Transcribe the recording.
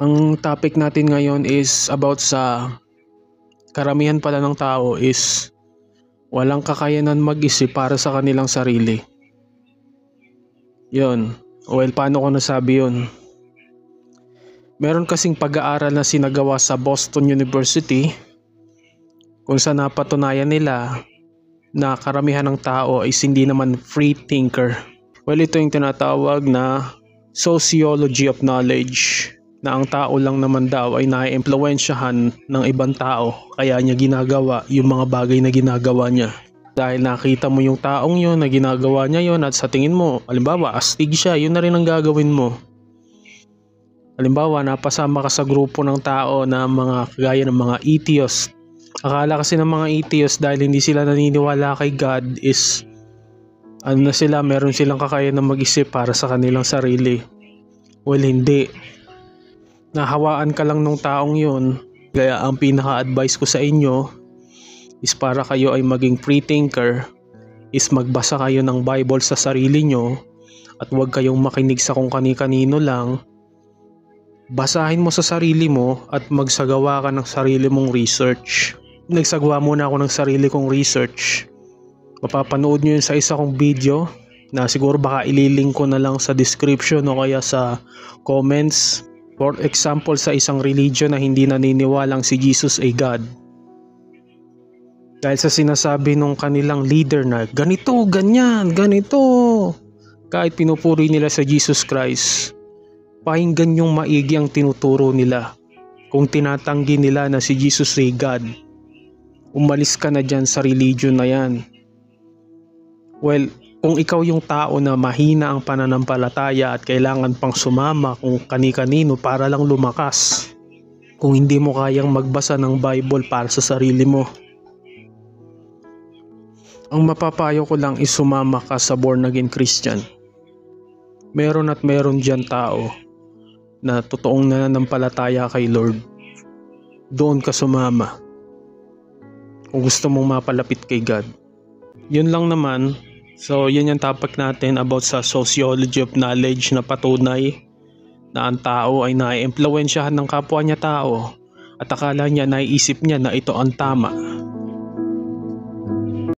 Ang topic natin ngayon is about sa karamihan pala ng tao is walang kakayanan mag-isip para sa kanilang sarili. Yun. Well, paano ko nasabi yun? Meron kasing pag-aaral na sinagawa sa Boston University kung saan napatunayan nila na karamihan ng tao ay hindi naman free thinker. Well, ito yung tinatawag na sociology of knowledge, na ang tao lang naman daw ay naiimpluwensyahan ng ibang tao kaya niya ginagawa yung mga bagay na ginagawa niya. Dahil nakita mo yung taong yun na ginagawa niya yun at sa tingin mo, halimbawa astig siya, yun na rin ang gagawin mo. Halimbawa, napasama ka sa grupo ng tao na mga kagaya ng mga atheist. Akala kasi ng mga atheist dahil hindi sila naniniwala kay God is meron silang kakayanan mag-isip para sa kanilang sarili. Well, hindi. Nahawaan ka lang nung taong yun. Kaya ang pinaka-advice ko sa inyo is para kayo ay maging free thinker is magbasa kayo ng Bible sa sarili nyo at huwag kayong makinig sa kung kani-kanino lang. Basahin mo sa sarili mo at magsagawa ka ng sarili mong research. Nagsagawa muna ako ng sarili kong research. Mapapanood nyo yun sa isa kong video na siguro baka ililink ko na lang sa description o kaya sa comments. For example, sa isang religion na hindi naniniwalang si Jesus ay God. Dahil sa sinasabi nung kanilang leader na ganito, ganyan, ganito. Kahit pinupuri nila sa Jesus Christ, pakinggan yung maigi ang tinuturo nila. Kung tinatanggi nila na si Jesus ay God, umalis ka na dyan sa religion na yan. Well, kung ikaw yung tao na mahina ang pananampalataya at kailangan pang sumama kung kani-kanino para lang lumakas, kung hindi mo kayang magbasa ng Bible para sa sarili mo, ang mapapayo ko lang is sumama ka sa born again Christian. Meron at meron dyan tao na totoong nananampalataya kay Lord. Doon ka sumama kung gusto mong mapalapit kay God. Yun lang naman. So yun yung topic natin about sa sociology of knowledge na patunay na ang tao ay naiimpluwensyahan ng kapwa niya tao at akala niya, naiisip niya na ito ang tama.